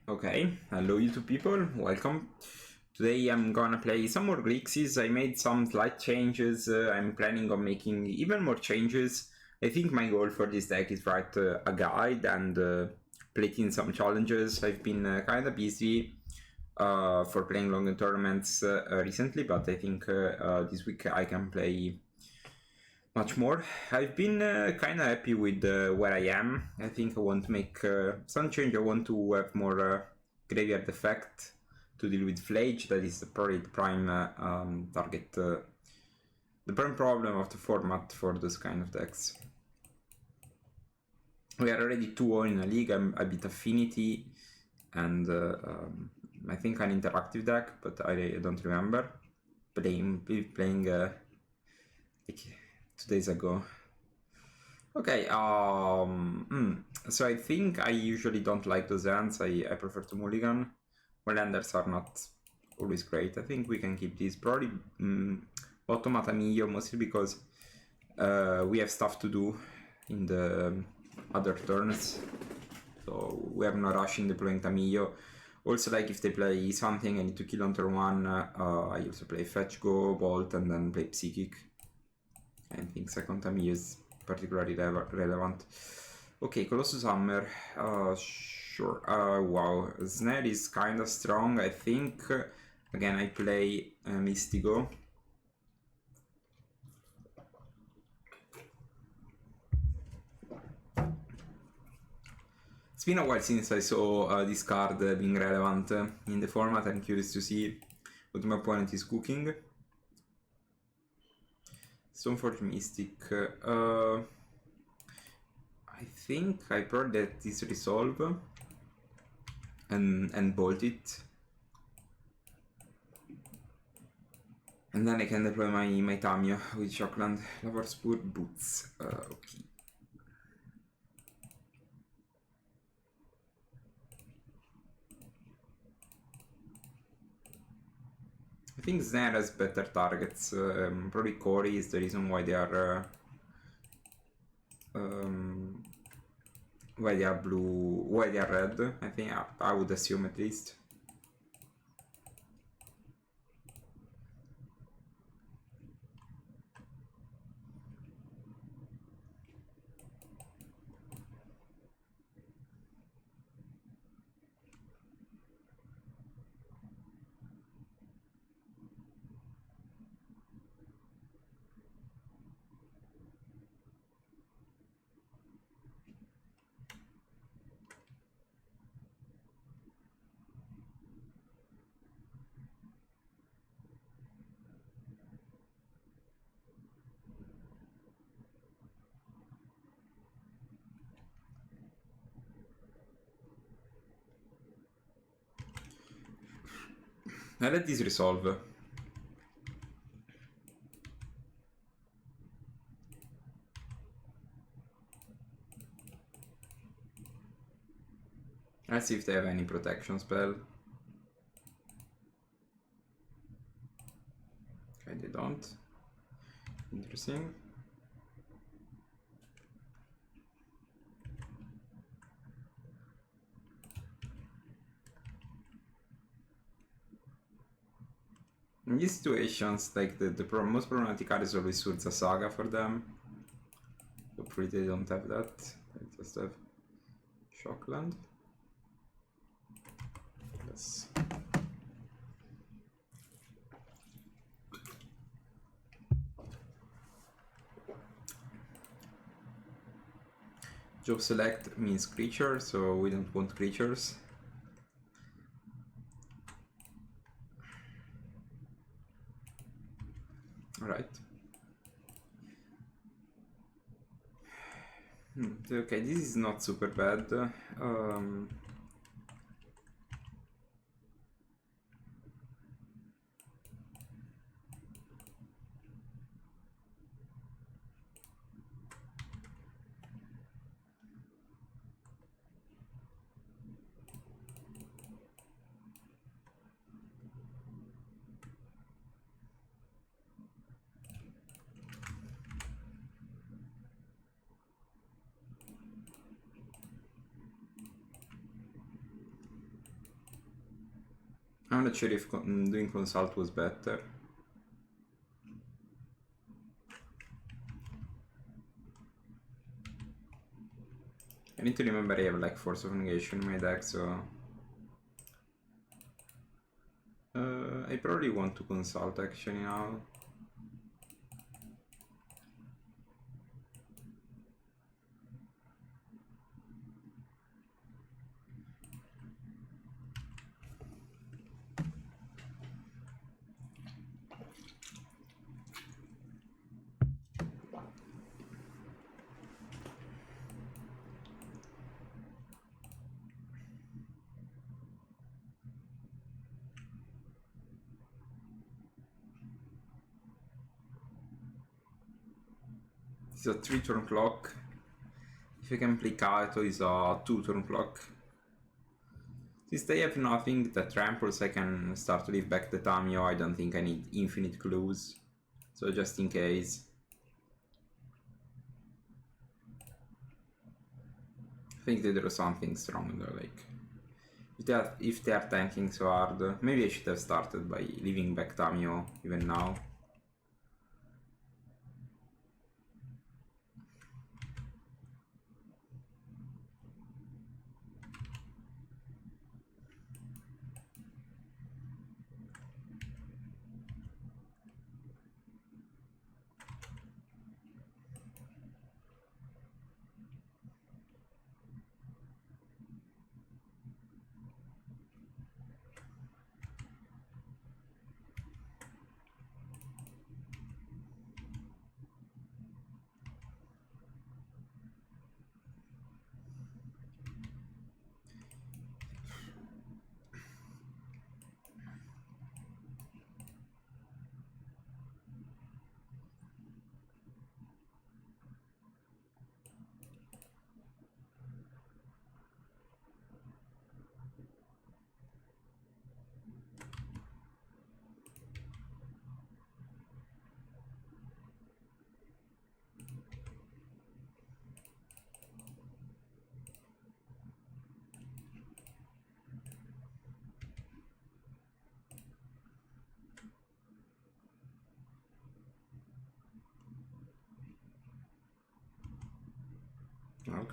Okay, hello YouTube people, welcome. Today I'm gonna play some more Grixis. I made some slight changes. I'm planning on making even more changes. I think my goal for this deck is write a guide and play in some challenges. I've been kinda busy for playing longer tournaments recently, but I think this week I can play much more. I've been kind of happy with where I am. I think I want to make some change. I want to have more graveyard effect to deal with Flage. That is probably the prime target, the prime problem of the format for those kind of decks. We are already 2-0 in a league. I'm a bit affinity, and I think an interactive deck, but I don't remember playing like 2 days ago. Okay, so I think I usually don't like those hands. I prefer to mulligan. Landers are not always great. I think we can keep these. Probably Automata Mio, mostly because we have stuff to do in the other turns. So we have no rush in deploying Tamillo. Also, like if they play something I need to kill on turn 1, I also play Fetch, Go, Bolt, and then play Psychic. I think second Tamillo is particularly relevant. Okay, Colossus Hammer. Sure. Wow, Snare is kind of strong. I think again I play Mtgo. It's been a while since I saw this card being relevant in the format. I'm curious to see what my opponent is cooking. Stoneforge Mystic. I think I probably let this resolve and bolt it. And then I can deploy my Tamio with Shockland, Lover's Spur, Boots. Okay. I think Snare has better targets. Probably Cory is the reason why they are blue, why they are red. I think I would assume at least. I let this resolve. Let's see if they have any protection spell. Okay, they don't. Interesting. In these situations, like the most problematic card is always Surza Saga for them. Hopefully they don't have that. They just have Shockland. Yes. Job select means creature, so we don't want creatures. Alright. Okay, this is not super bad. I'm not sure if doing consult was better. I need to remember I have like Force of Negation in my deck, so I probably want to consult actually now. It's a 3-turn clock. If I can play Kaito, it's a 2-turn clock. Since they have nothing that tramples, I can start to leave back the Tamio. I don't think I need infinite clues. So just in case. I think they draw something stronger, like if they are tanking so hard. Maybe I should have started by leaving back Tamio even now.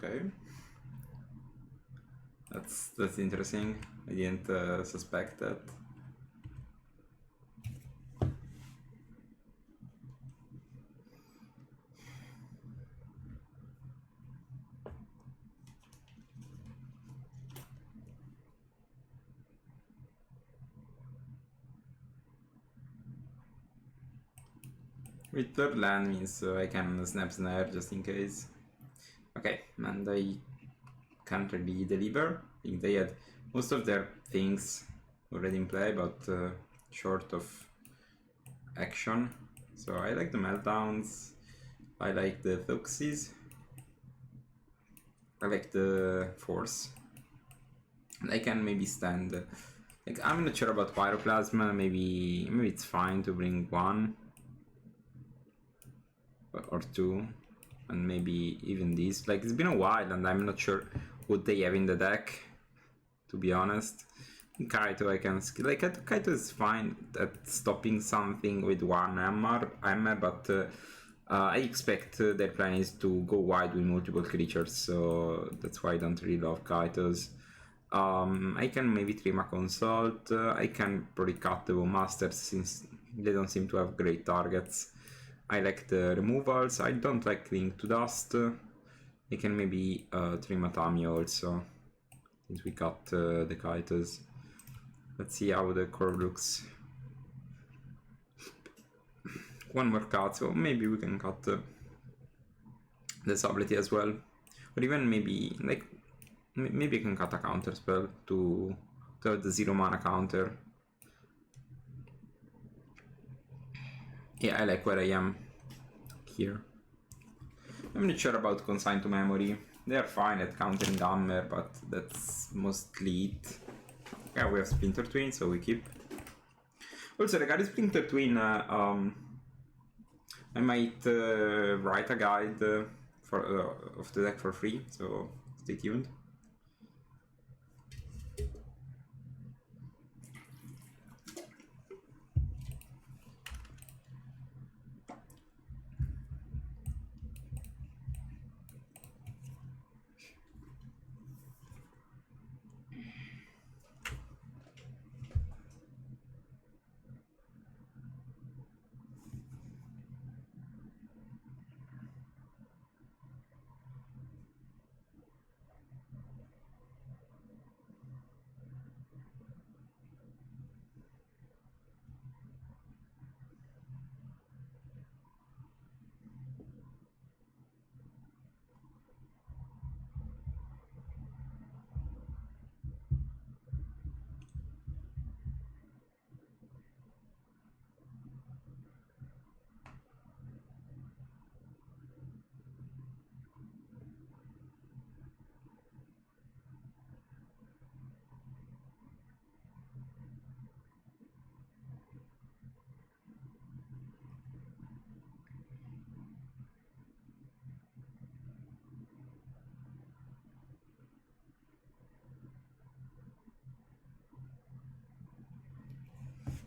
Okay. That's interesting. I didn't suspect that. With third land means I can snap snare just in case. Okay, and I can't really deliver. I think they had most of their things already in play, but short of action. So I like the meltdowns, I like the Thuxes, I like the force. I can maybe stand. Like I'm not sure about Pyroclasm. Maybe it's fine to bring one or two, and maybe even this. Like it's been a while, and I'm not sure what they have in the deck. To be honest, Kaito I can skill. Like Kaito is fine at stopping something with one hammer, but I expect their plan is to go wide with multiple creatures, so that's why I don't really love Kaitos. I can maybe trim a consult. I can probably cut the Masters since they don't seem to have great targets. I like the removals. I don't like Link to Dust. I can maybe trim a Tamio also, since we cut the Kaitos. Let's see how the core looks. One more cut, so maybe we can cut the Sablety as well. Or even maybe, like, maybe I can cut a counter spell to have the 0 mana counter. Yeah, I like where I am here. I'm not sure about Consign to Memory. They are fine at countering Hammer, but that's mostly it. Yeah, we have Splinter Twin, so we keep. Also, regarding Splinter Twin, I might write a guide for of the deck for free, so stay tuned.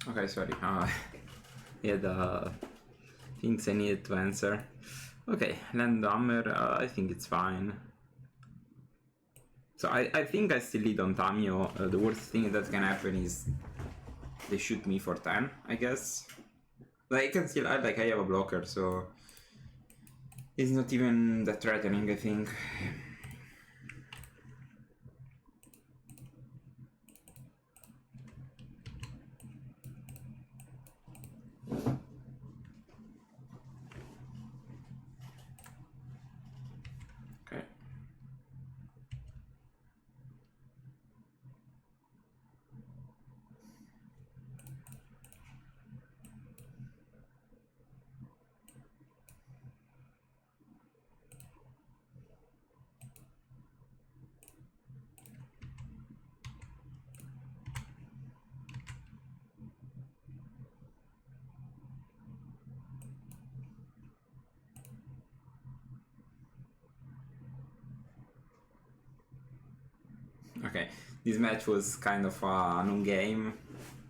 Okay, sorry. Yeah, the things I needed to answer. Okay, land hammer. I think it's fine. So I think I still lead on Tamio. The worst thing that can happen is they shoot me for 10, I guess. Like, I can still add, like, I have a blocker, so it's not even that threatening, I think. Okay. Okay, this match was kind of a non-game.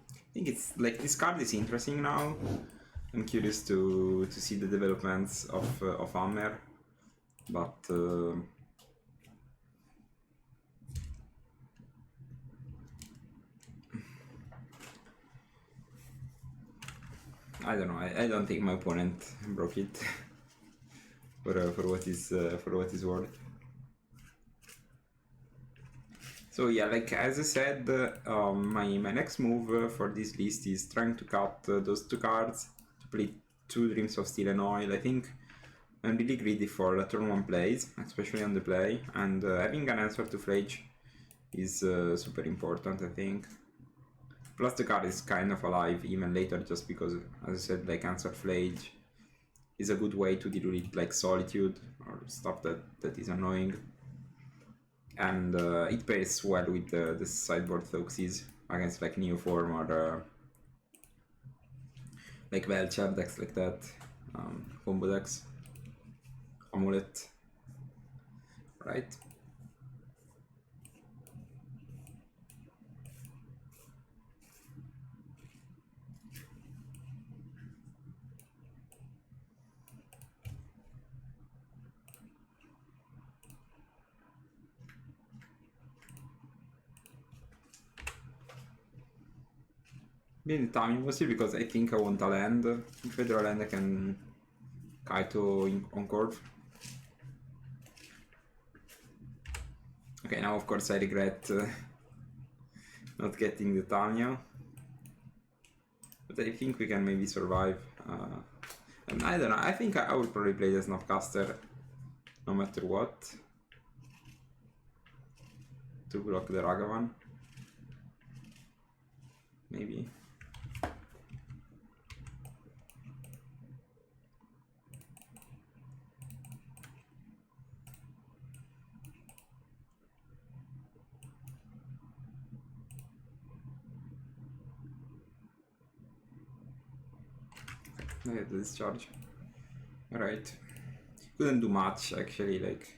I think it's like this card is interesting now. I'm curious to see the developments of Hammer, but I don't know. I don't think my opponent broke it for what is worth. So yeah, like as I said, my next move for this list is trying to cut those two cards to play 2 Dreams of Steel and Oil. I think I'm really greedy for turn 1 plays, especially on the play, and having an answer to Flage is super important, I think. Plus the card is kind of alive even later, just because, as I said, like answer Flage is a good way to deal with like Solitude or stuff that is annoying. And it pairs well with the sideboard Thoxes against like Neoform or like Velchar decks like that, combo decks, Amulet, right? Being timing mostly because I think I want a land. If I draw a land, I can Kaito on curve. Okay, now of course I regret not getting the Tamiya, but I think we can maybe survive. And I don't know. I think I would probably play the Snapcaster no matter what to block the Ragavan. Maybe. I had the discharge. Alright. Couldn't do much actually, like.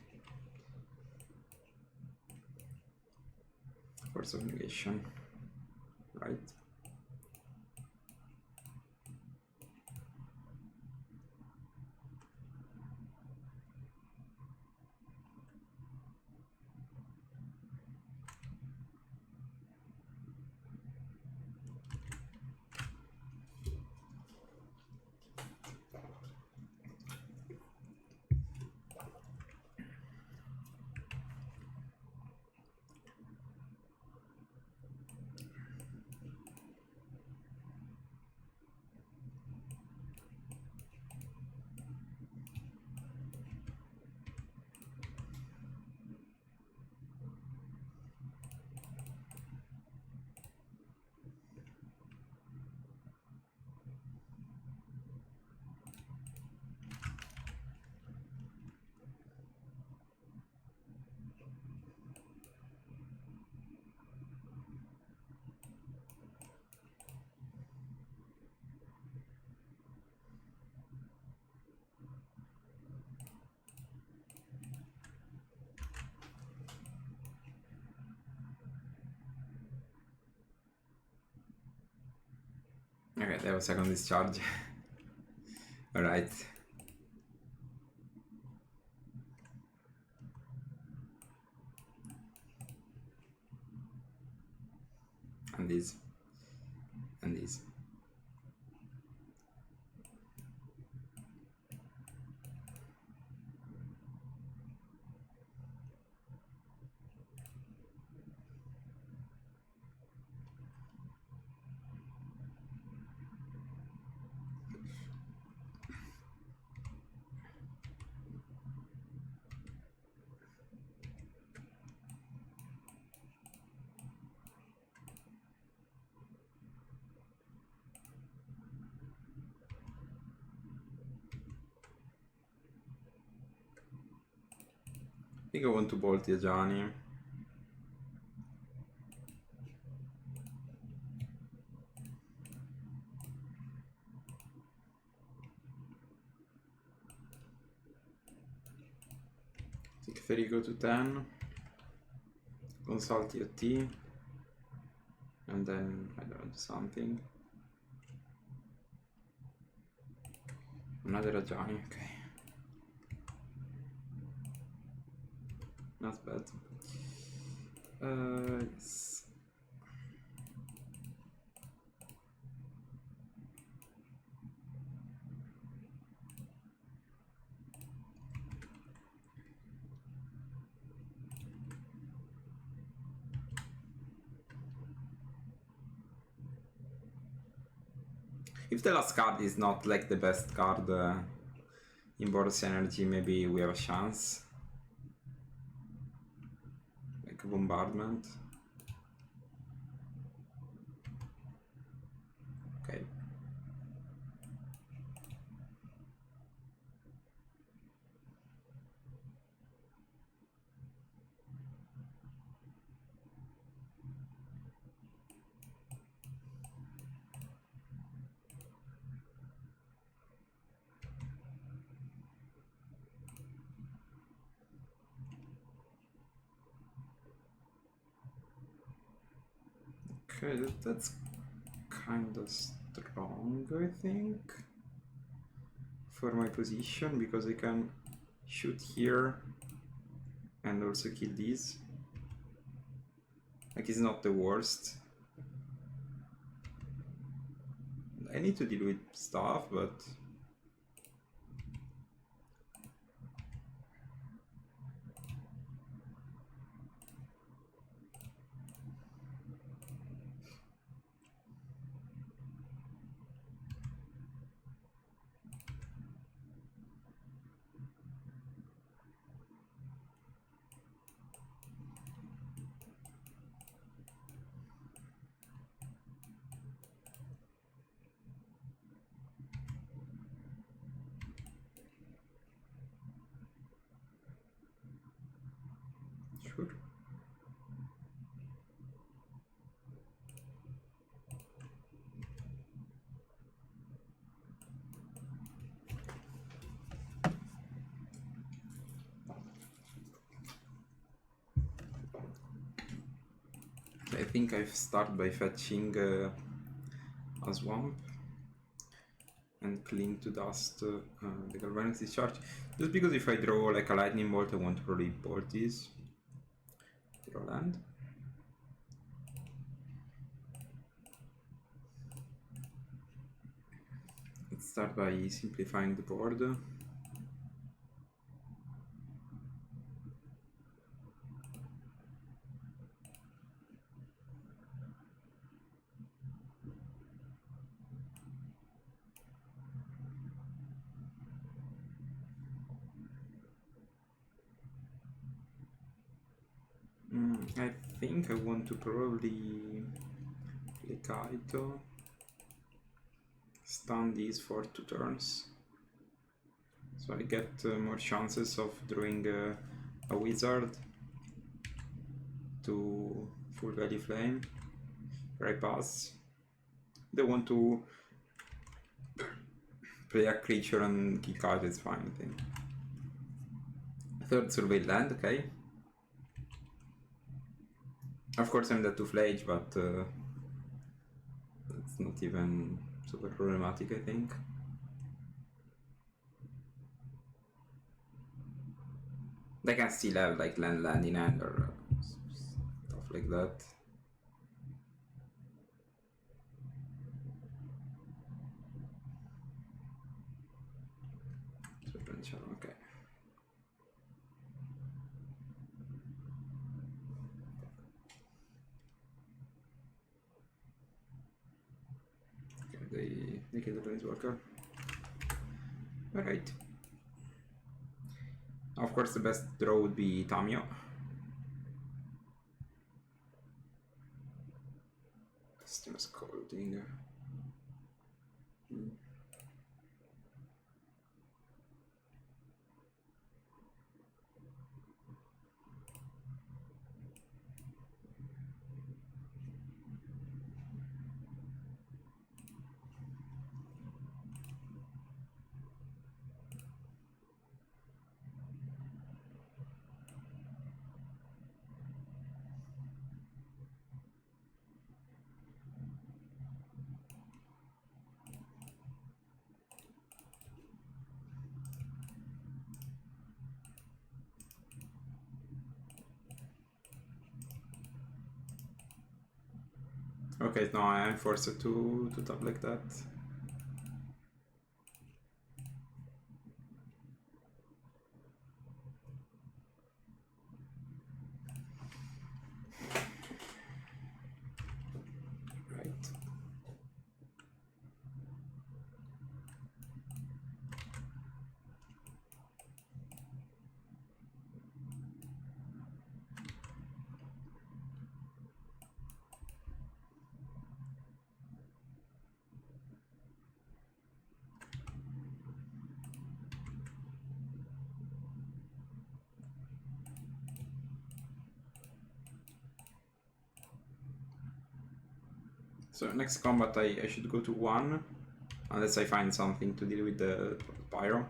Force of negation. Right. Okay, they have a second discharge. Alright. And these. And these. I think I want to bolt Yajani. Take Ferigo to 10. Consult EOT. And then I don't know, do something. Another Rajani, okay. Not bad. Yes. If the last card is not like the best card in Boros Energy, maybe we have a chance. Like a bombardment. Okay. Okay, that's kind of strong, I think, for my position, because I can shoot here and also kill these. Like, it's not the worst. I need to deal with stuff, but sure. I think I've started by fetching a swamp and cling to dust the galvanic discharge, just because if I draw like a lightning bolt, I want to probably bolt this. Draw land. Let's start by simplifying the board. I think I want to probably play Kaito, stun these for 2 turns, so I get more chances of drawing a wizard to full value flame. Here I pass. They want to play a creature and kick out, it's fine, I think. Third survey land, okay. Of course I'm dead to Flage, but that's not even super problematic, I think. They can still have like land in hand or stuff like that. Okay. They kill the planeswalker. Alright. Of course, the best draw would be Tamio. Customer scolding. Okay, now I'm forced to tap like that. Right. So next combat I should go to 1, unless I find something to deal with the Pyro.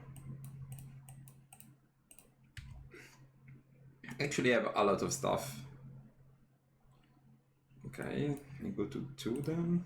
Actually I have a lot of stuff. Okay, I go to 2 then.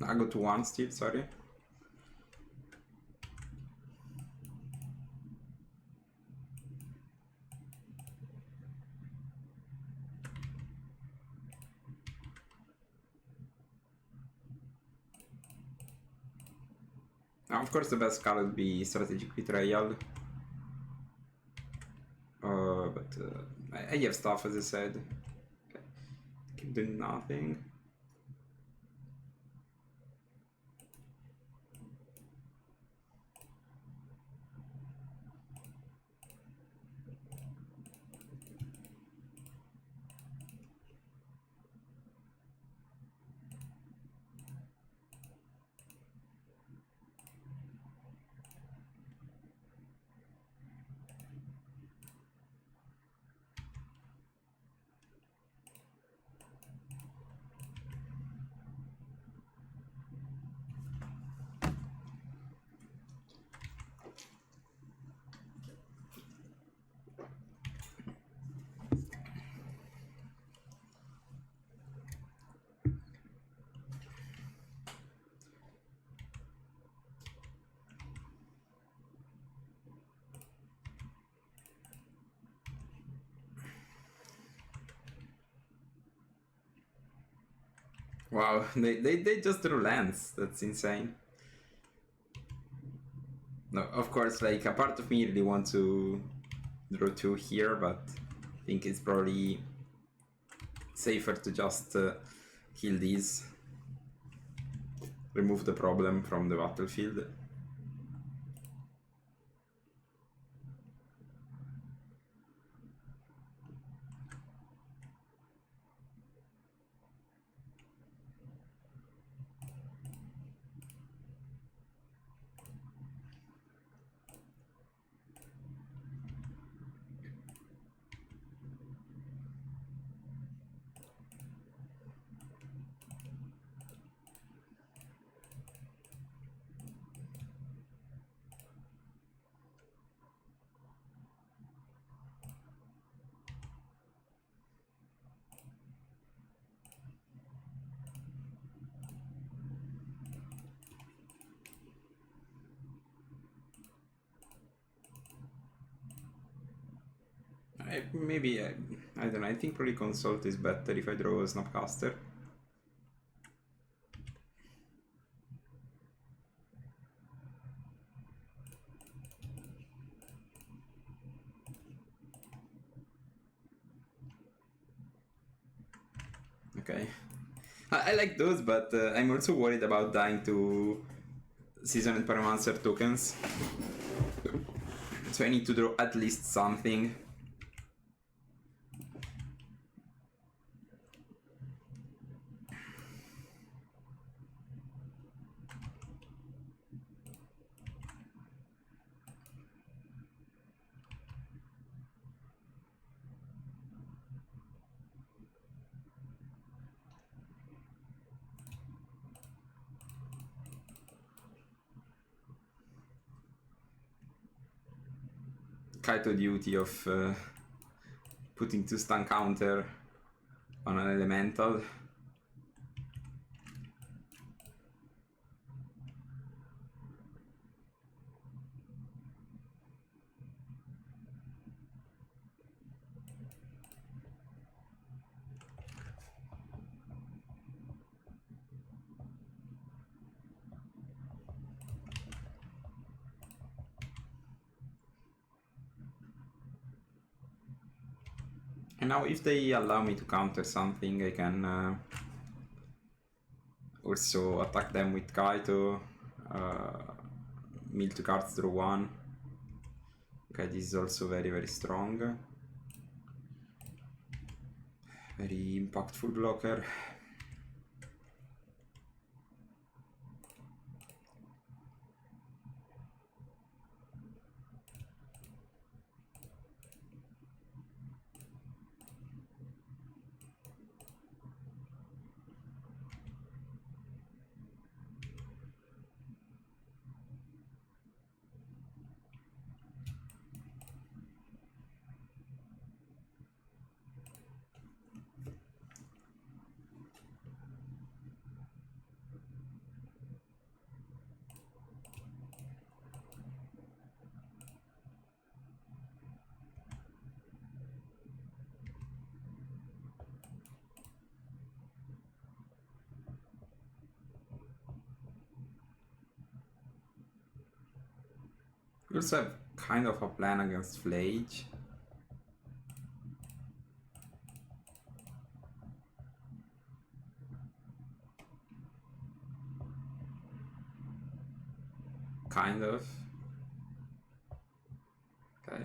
I go to 1 still, sorry. Now, of course, the best card would be Strategic Betrayal. But I have stuff, as I said. Okay. Keep doing nothing. Wow, they just drew lands. That's insane. No, of course, like a part of me really wants to draw 2 here, but I think it's probably safer to just kill these. Remove the problem from the battlefield. Maybe, I don't know, I think probably Consult is better if I draw a Snapcaster. Okay. I like those, but I'm also worried about dying to Seasoned Pyromancer tokens. So I need to draw at least something. Kaito duty of putting 2 stun counter on an elemental. And now if they allow me to counter something, I can also attack them with Kaito, mill 2 cards, draw 1. Okay, this is also very, very strong. Very impactful blocker. We also have kind of a plan against Flage. Kind of. Okay.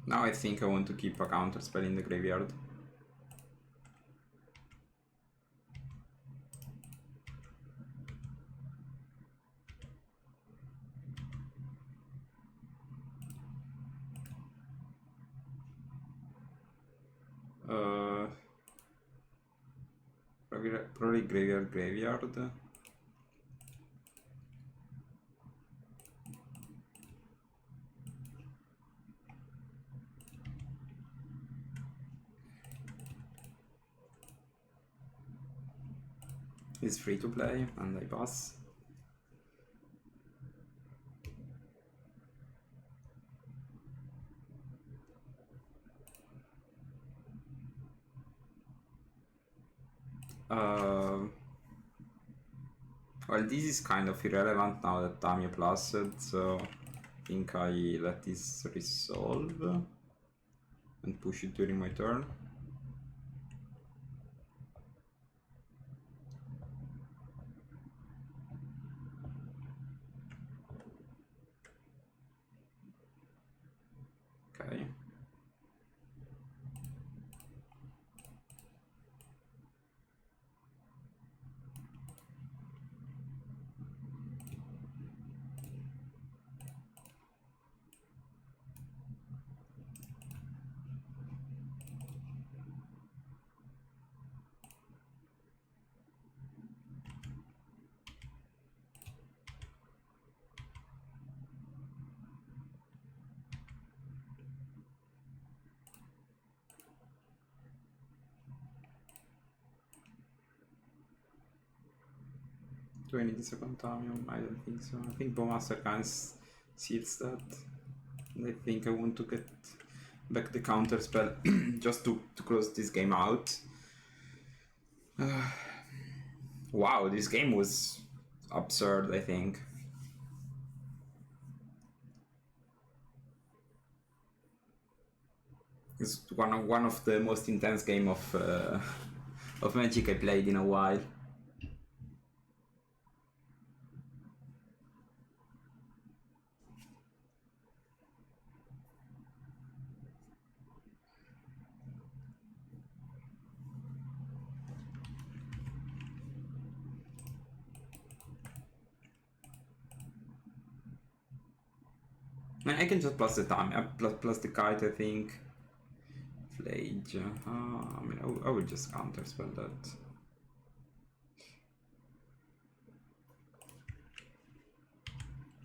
Now I think I want to keep a counter spell in the graveyard. Probably graveyard. It's free to play, and I pass. Well, this is kind of irrelevant now that Tamio plused, so I think I let this resolve and push it during my turn. Do I need a second Tamium? I don't think so. I think Bowmaster kind of seals that. And I think I want to get back the counter spell just to close this game out. Wow, this game was absurd, I think. It's one of the most intense game of Magic I played in a while. I can just plus the time, plus the kite, I think. Flage. I mean, I will just counterspell that.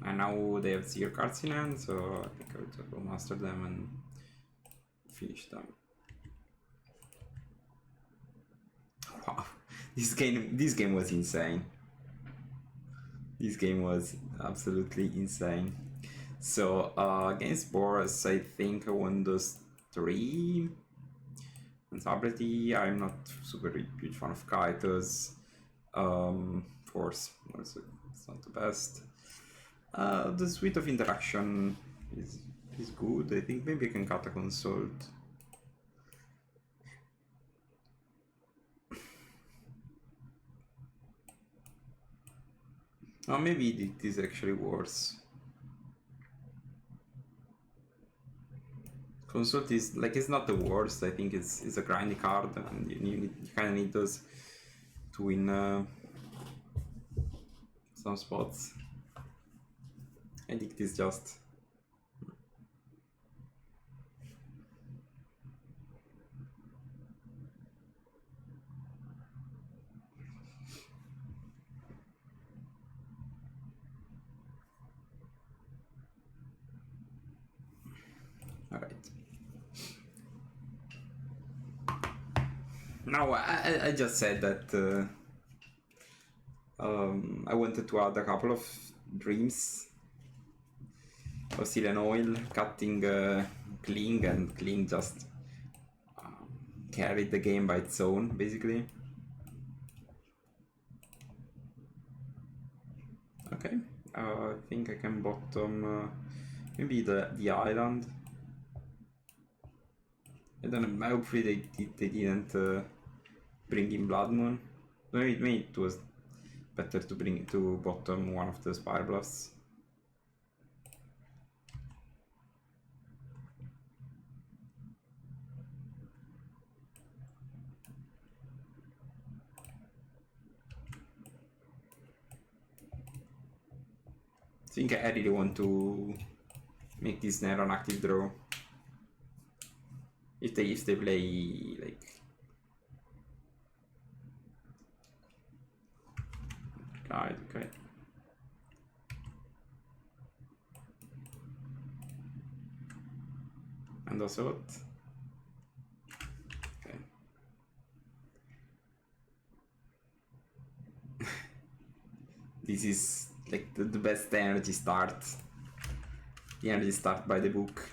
And now they have 0 cards in hand, so I think I will just go master them and finish them. Wow, this game was insane. This game was absolutely insane. So against Boros, I think I won those 3. And Sabrity, I'm not super huge fan of Kaitos. Force, also, it's not the best. The suite of interaction is good. I think maybe I can cut a consult. Oh, maybe it is actually worse. Consult is like, it's not the worst. I think it's a grindy card, and you kind of need those to win some spots. I think it is just. All right. No, I just said that I wanted to add a couple of dreams of Seal and Oil, cutting Kling, and Kling just carried the game by its own, basically. Okay, I think I can bottom maybe the island. I don't know, hopefully they didn't bring in Blood Moon. Maybe it was better to bottom one of the Spire Bluffs. I think I really want to make this Snare an active draw. If they play like guide, okay. And also what? Okay. This is like the best energy start. The energy start by the book.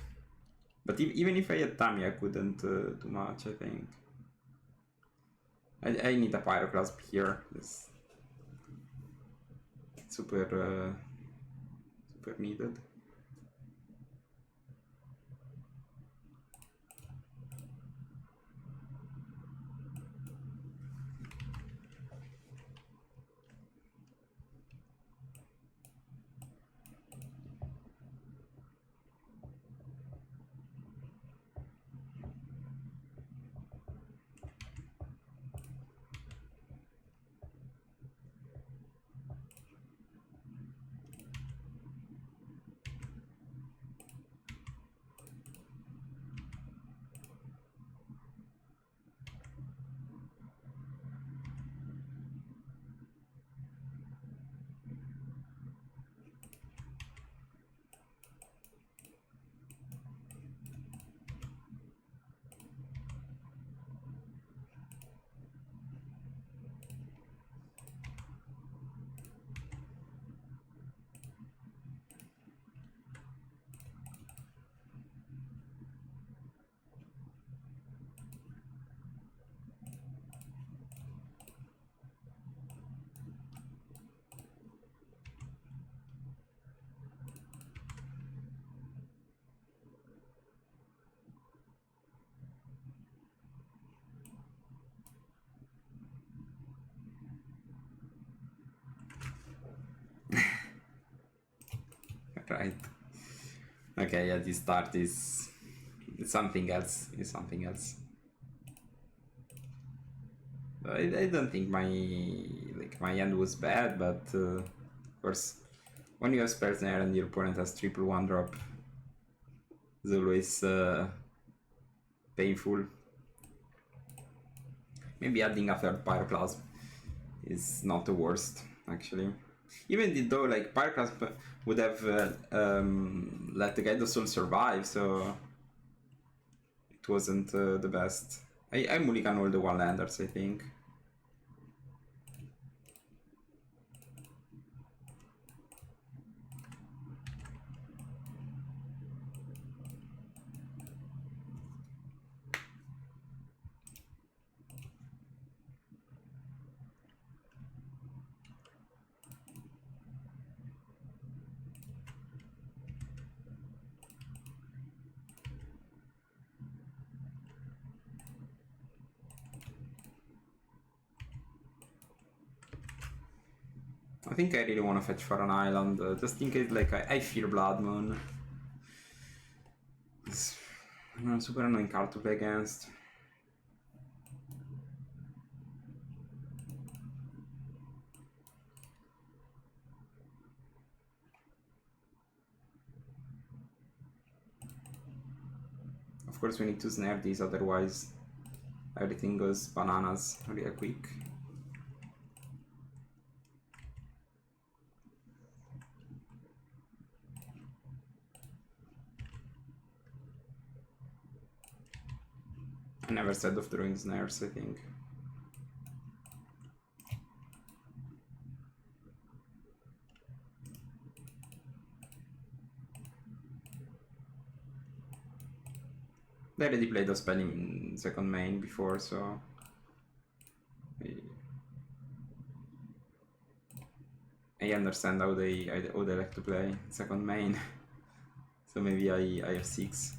But even if I had Tami, I couldn't do much, I think. I need a Pyroclasp here. It's super needed. Right. Okay, yeah, this start is something else. Is something else. I don't think my hand was bad, but of course, when you have spells there and your opponent has triple one drop, it's always painful. Maybe adding a third Pyroclasm is not the worst, actually. Even though like Pyroclasm would have let the Guide of Soul survive, so it wasn't the best. I mulligan all the one-landers, I think. I think I really want to fetch for an island, just in case like I fear Blood Moon. It's a super annoying card to play against. Of course we need to snare these, otherwise everything goes bananas real quick. I never said of throwing snares, I think. They already played a spell in second main before, so I understand how they like to play second main. So maybe I have 6.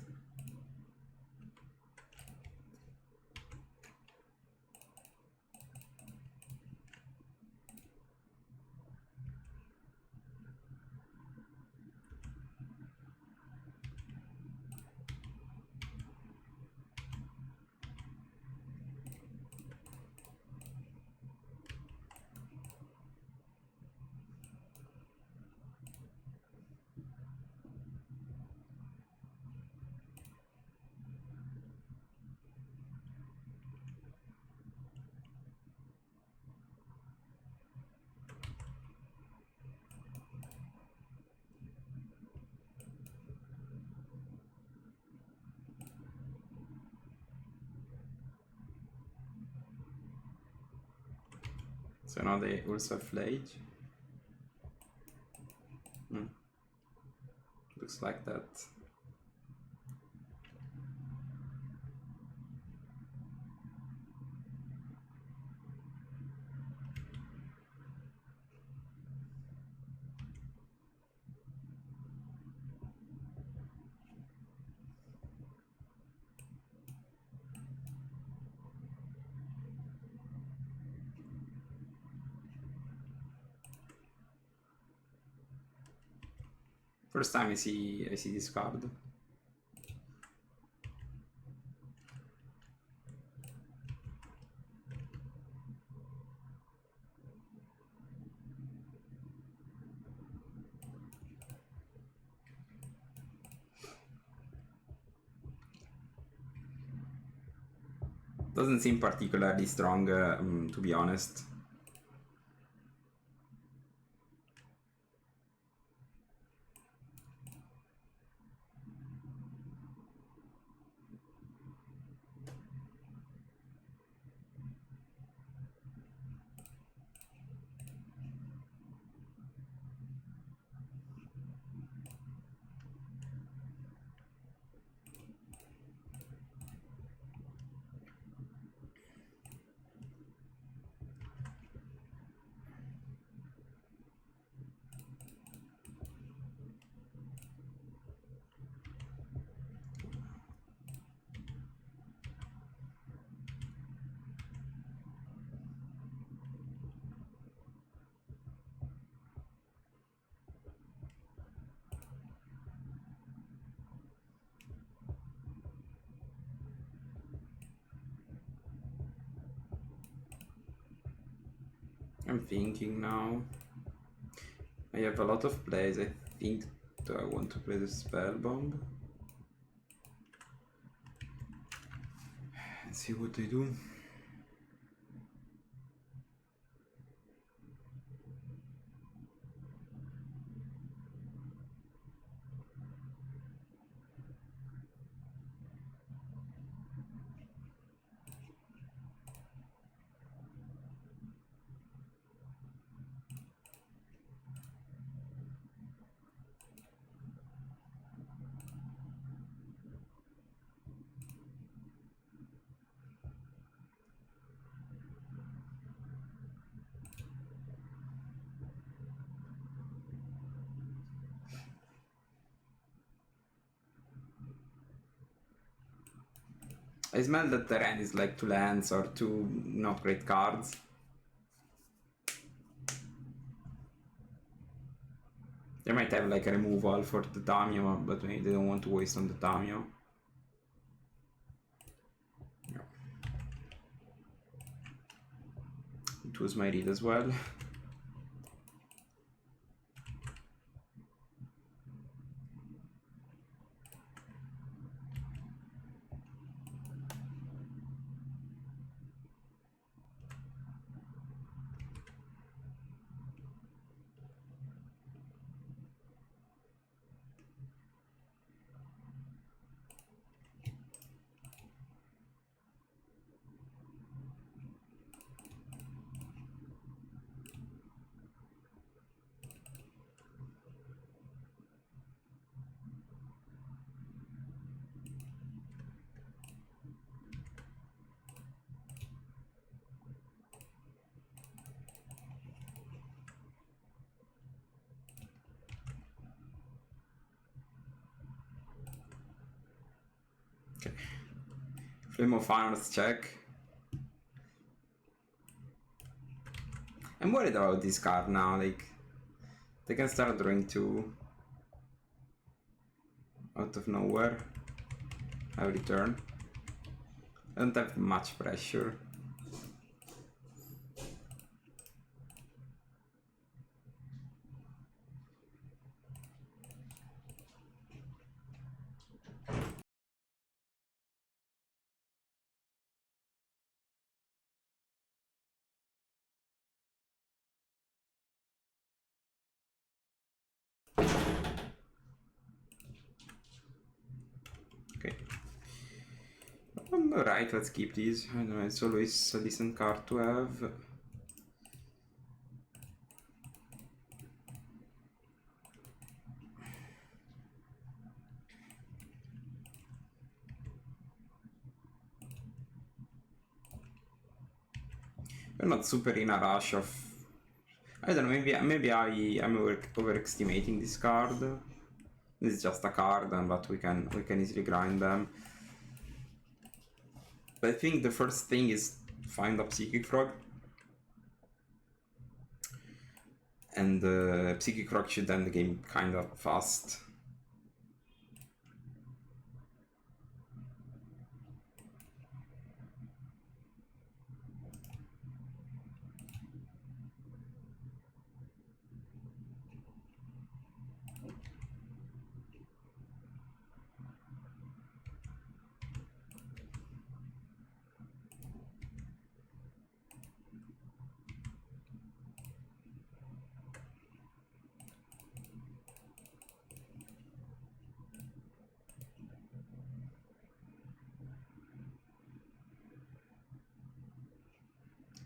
So now they also have Flage. Looks like that. First time I see this card. Doesn't seem particularly strong, to be honest. I'm thinking now. I have a lot of plays. I think, do I want to play the spell bomb? Let's see what they do. I smell that their hand is like 2 lands or 2 not great cards. They might have like a removal for the Tamio, but maybe they don't want to waste on the Tamio. Yeah. It was my read as well. Okay. Flame of Honors check. I'm worried about this card now, like they can start drawing 2 out of nowhere. I return. I don't have much pressure. Okay. Alright, let's keep these. I don't know, it's always a decent card to have. We're not super in a rush of... I don't know, maybe I'm overestimating this card. This is just a card, but we can easily grind them. But I think the first thing is find a Psychic Frog. And Psychic Frog should end the game kind of fast.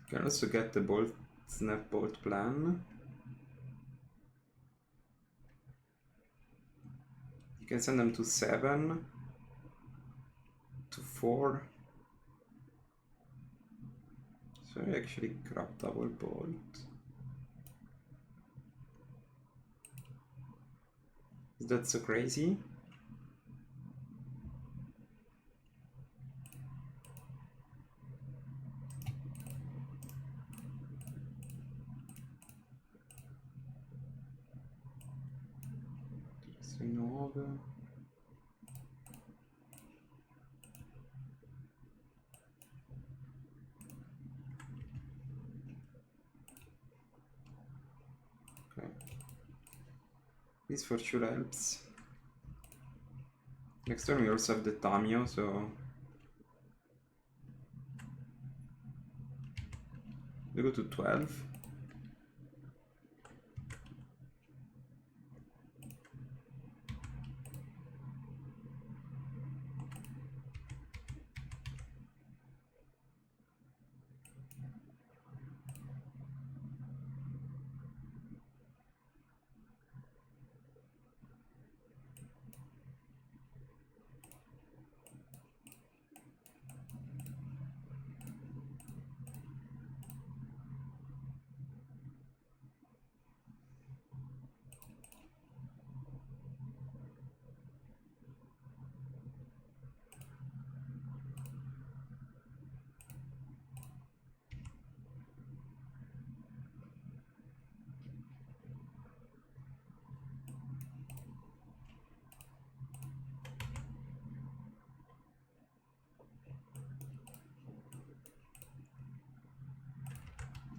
You can also get the Bolt Snap Bolt plan. You can send them to 7, to 4. So I actually grab double bolt. Is that so crazy? Rinova. Okay. This for sure helps. Next turn we also have the Tamio, so we go to 12.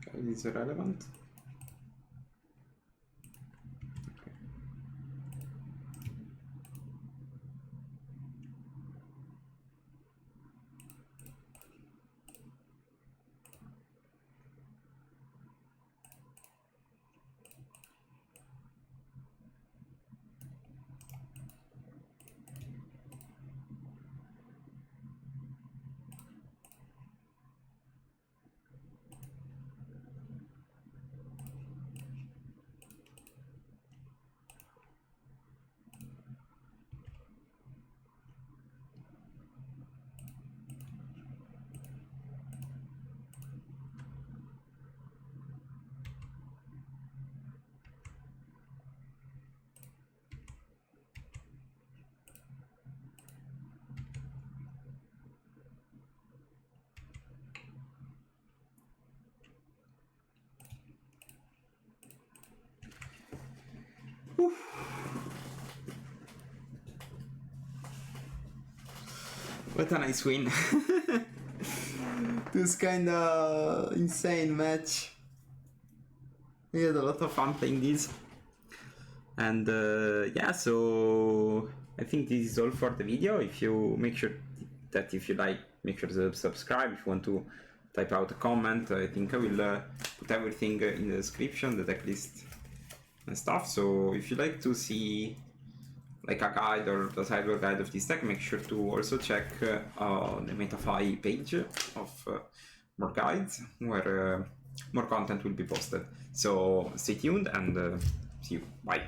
Okay, this is irrelevant. What a nice win. This kind of insane match. We had a lot of fun playing this. And yeah, so I think this is all for the video. If you make sure that if you like, make sure to subscribe. If you want to type out a comment, I think I will put everything in the description, the deck list and stuff. So if you like to see like a guide or the sideboard guide of this deck, make sure to also check the MetaFi page of murkguides, where more content will be posted. So stay tuned and see you. Bye.